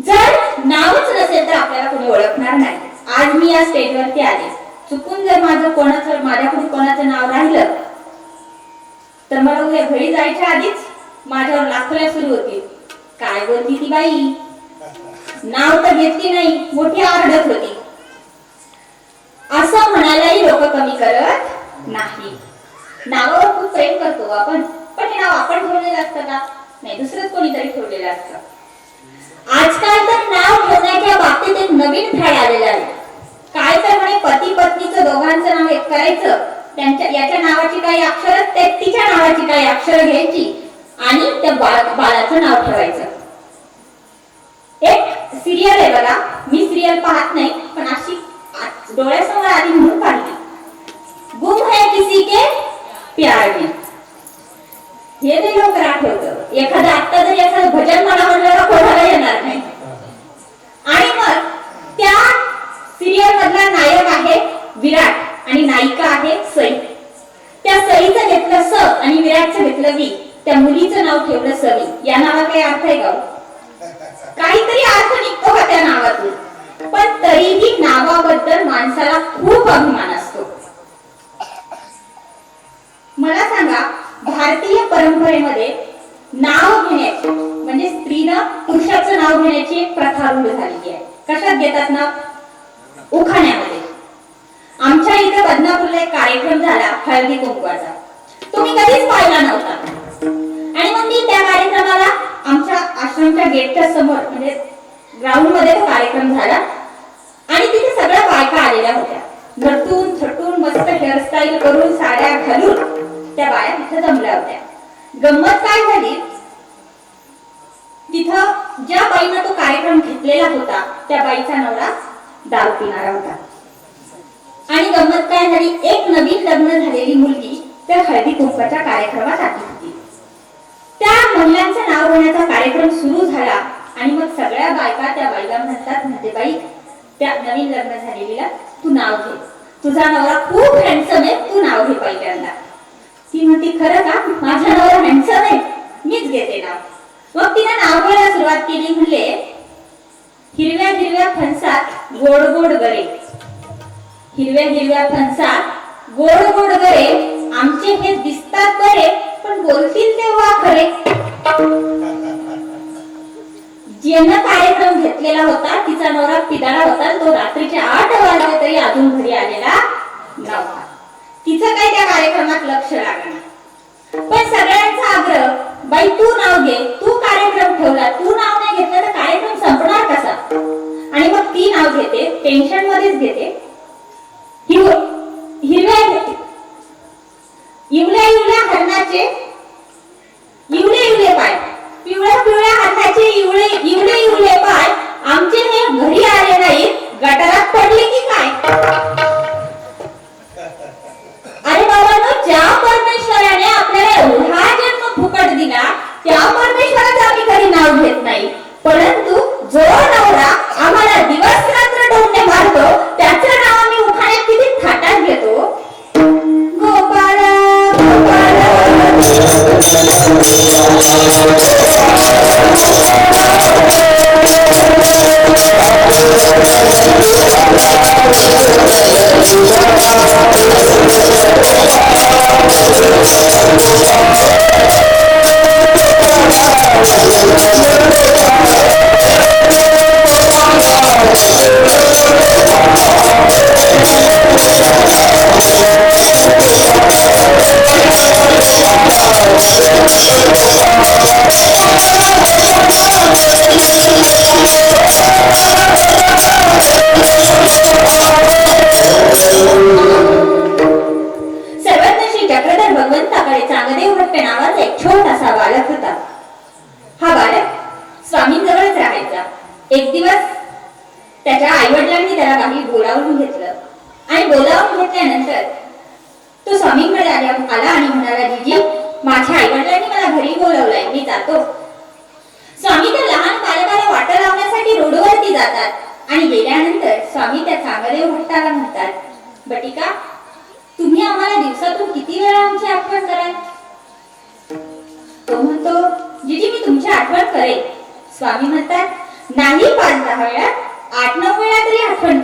जर नावच नसेल तर आपल्याला कोणी ओळखणार नाही. आज मी या स्टेजवरती आले, चुकून जर माझ्याकडून कोणाचं नाव राहिलं तर मला उद्या घरी जायच्या आधीच माझ्यावर लाखोल्या सुरू होतील. काय बोलती ती बाई, नाव तर घेतली नाही, मोठी आरडत होती. असं म्हणायलाही लोक कमी करत नाही. नावावर खूप प्रेम करतो आपण, पण हे नाव आपण ठेवलेलं असतं का? नाही, दुसरंच कोणीतरी ठेवलेलं असतं. आजकाल तर नाव ठेवण्याच्या बाबतीत एक नवीन फॅड आलेलं आहे. काय तर म्हणे पती पत्नीचं दोघांचं नाव एक करायचं, त्यांच्या याच्या नावाची काही अक्षर तिच्या नावाची काही अक्षर घ्यायची आणि त्या बाळाचं नाव ठेवायचं. एक सिरियल आहे बघा, मी सिरियल पाहत नाही पण अशी डोळ्यासमोर आली म्हणून पाहिली. गुम है किसी के प्यार में. हे नाही लवकर आठवतं. एखादं आत्ता जरी एखादं भजन मला म्हणलं कोणाला येणार नाही. आणि मग त्या सिरियल मधला नायक आहे विराट आणि नायिका आहे सई. त्या सईचं घेतलं स आणि विराटचं घेतलं वी. त्या मुलीचं नाव ठेवलं सवी. या नावाला काही अर्थ आहे का? काहीतरी अर्थ निघतो का त्या नावातून? पण तरीही नावाबद्दल माणसाला खूप अभिमान असतो. मला सांगा, भारतीय परंपरेमध्ये नाव घेण्याची म्हणजे स्त्रीनं पुरुषाचं नाव घेण्याची एक प्रथा रूढ झालेली आहे. कशात घेतात नाव? उखाण्यामध्ये. आमच्या इथे बदनापूरला एक कार्यक्रम झाला हळदी कुंकवाचा. तुम्ही कधीच पाहिला नव्हता. आणि मग मी त्या कार्यक्रमाला आमच्या आश्रमच्या गेटच्या समोर म्हणजे ग्राउंड मध्ये तो कार्यक्रम झाला आणि तिथे सगळ्या बायका आलेल्या होत्या. नटून थटून मस्त हेअरस्टाईल करून साड्या घालून त्या बाया तिथे जमल्या होत्या. गंमत काय झाली, तिथं ज्या बाईनं तो कार्यक्रम घेतलेला होता त्या बाईचा नवरा दारू पिणारा होता. आणि गंमत काय झाली, एक नवीन लग्न झालेली मुलगी त्या हळदी कुंकवाच्या कार्यक्रमात आली होती. त्या महिलांचं नाव घेण्याचा कार्यक्रम सुरू झाला आणि मग सगळ्या बायका त्या बाईला म्हणते, बाई त्या नवीन लग्न झालेलीला तू नाव घे, तुझा नवरा खूप हँडसम आहे, तू नाव घे पहिल्यांदा. ती म्हणते, खरं का? माझा नवरा हँडसम आहे, मीच घेते नाव. मग तिने नाव घ्यायला सुरुवात केली. म्हणले, हिरव्या हिरव्या फणसात गोड गोड गरे, हिरव्या हिरव्या फणसात गोड गोड गरे, आमचे हे दिसतात बरे पण बोलतील तेव्हा खरे. ज्यानं कार्यक्रम घेतलेला होता तिचा नवरा पिदाळा होता. तो रात्रीचे 8 वाजले तरी अजून घरी आलेला नव्हता. तिचं काही त्या कार्यक्रमात लक्ष लागणार. पण सगळ्यांचा आग्रह, बाई तू नाव घे, तू कार्यक्रम ठेवला, तू नाव नाही घेतलं तर कार्यक्रम संपणार कसा? आणि मग ती नाव घेते, टेन्शन मध्येच घेते. हिरव्या इवल्या इवल्या हरणाचे इवले इवले पाय, पिवळ्या पिवळ्या हरणाचे इवले इवले इवले पाय, आमचे हे घरी आले नाही, गटारात पडले की काय? अरे बाबांनो, ज्या परमेश्वराने आपल्याला एवढा जन्म फुकट दिला त्या परमेश्वराचं आम्ही कधी नाव घेत नाही. परंतु जो नवरा आम्हाला दिवस रात्र डोंगे मारतो त्याचं नाव आम्ही उखाण्यात किती थाटात घेतो. गोपाला गोपाला एक दिवस त्याच्या आईवडिलांनी त्याला काही बोलावून घेतलं आणि बोलावून घेतल्यानंतर तो स्वामींकडे आला आणि म्हणाला, जीजी माझ्या आईवडिलांनी मला घरी बोलवलंय, मी जातो. स्वामी त्या लहान बालकाला वाटा लावण्यासाठी रोडवरती जातात आणि गेल्यानंतर स्वामी त्या चांगदेव भट्टाला म्हणतात, बटिका तुम्ही आम्हाला दिवसातून किती वेळा आमची आठवण कराल? तो म्हणतो, जीजी मी तुमची आठवण करेन. स्वामी म्हणतात, नाही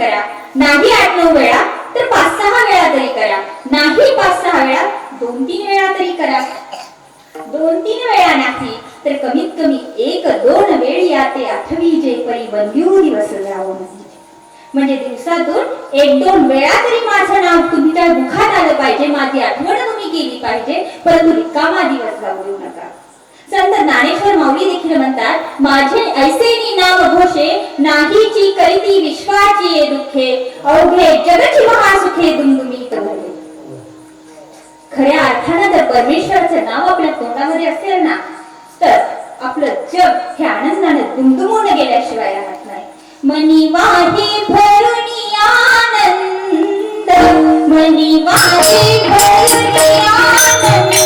करा. नाही 8-9 वेळा तर 5-6 वेळा तरी करा. नाही 5-6 वेळा 2-3 वेळा तरी करा. 2-3 वेळा नाही तर कमीत कमी 1-2 वेळ या ते आठवी जे परी बंदिऊ दिवस जावं म्हणजे दिवसातून 1-2 वेळा तरी माझं नाव तुमच्या मुखात आलं पाहिजे, माझी आठवण तुम्ही केली पाहिजे, परंतु रिकामा दिवस जाऊ देऊ नका. संत ज्ञानेश्वर माऊली देखील म्हणतात, माझे ऐसेनी नाम घोषे नाहीची करीती विश्वाची ये दुःखे अवघे जगची महासुखे दुमदुमीत भरले. खऱ्या अर्थानं जर परमेश्वराचं नाव आपल्या तोंडामध्ये असेल ना तर आपलं जग हे आनंदानं दुमदुमून गेल्याशिवाय राहत नाही. मनी वाहे भरुनी आनंद, मनी वाहे भरुनी आनंद.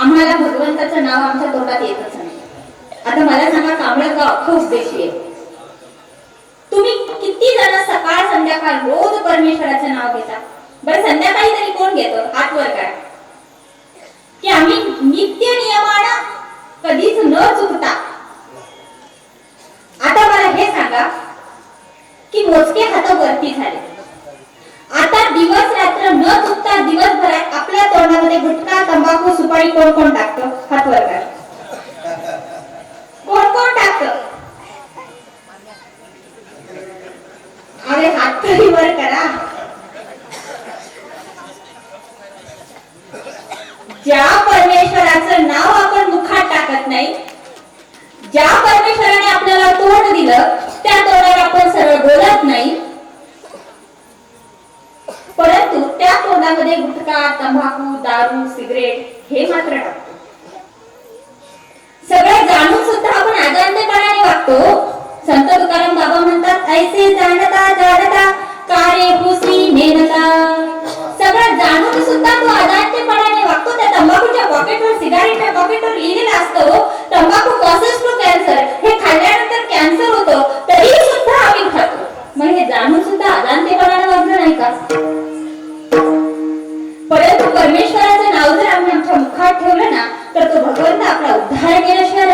आम्हाला भगवंताचं नाव आमच्या तोंडात येतच नाही. आता मला सांगा, कांबळगाव अख्खं उपदेशी आहे. तुम्ही किती जण सकाळ संध्याकाळ रोज परमेश्वराचं नाव घेता? बरं, संध्याकाळी तरी कोण घेतो? हात वर करा. की आम्ही नित्य नियमानं कधीच न चुकता. आता मला हे सांगा की मोजके हात वरती झाले. आता दिवस रात्र न चुकता दिवसभरात आपल्या तोंडामध्ये गुटखा, तंबाखू, सुपारी कोण कोण टाकतं? हात वर करा. कोण कोण टाकतं? अरे हात तरी वर करा. ज्या परमेश्वराचं नाव आपण मुखात टाकत नाही, ज्या परमेश्वराने आपल्याला तोंड दिलं त्या तोंडावर आपण सरळ बोलत नाही, परंतु त्या तोंडामध्ये गुटखा, तंबाखू, दारू, सिगरेट हे मात्र टाकतो. सगळं जाणून सुद्धा आपण अजाणतेपणाने वागतो. संत तुकाराम बाबा म्हणतात, ऐसे जाणता जाणता कारे हुसी नेनता. सगळं जाणून सुद्धा तो अजाणतेपणाने वागतो. त्या तंबाखूच्या पॉकेटवर, सिगारेटच्या पॉकेटवर लिहिलेलं असतं, तंबाखू कॉसेस टू कॅन्सर. हे खाल्ल्यानंतर कॅन्सर होतो, तरी सुद्धा आम्ही खातो. मग हे जाणून सुद्धा अजाणतेपणाने वागणं नाही का? परंतु परमेश्वराचं नाव जर आम्ही आमच्या मुखात ठेवलं ना तर तो भगवंत आपला उद्धार केल्याशिवाय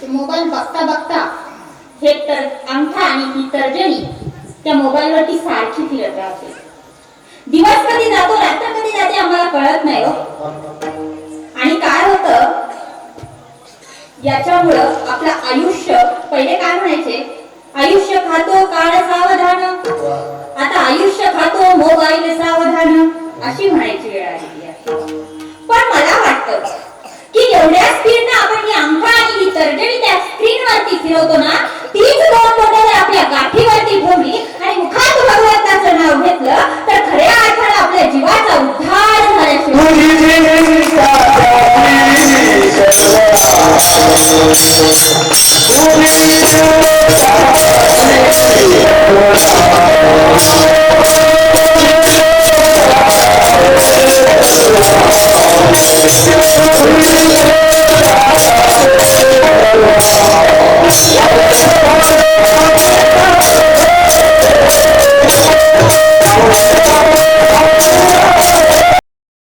मोबाईल बघता बघता हे तर अंगठा आणि ही तर्जनी त्या मोबाईल वरती सारखी फिरत राहते. दिवस कधी जातो, रात्र कधी जाते आम्हाला कळत नाही हो. आणि काय होतं याच्यामुळं आपलं आयुष्य, पहिले काय म्हणायचे, आयुष्य खातो काळ सावधान, आता आयुष्य खातो मोबाईल सावधान अशी म्हणायची वेळ आली आहे. पण मला वाटतं की एवढ्या स्पीडनं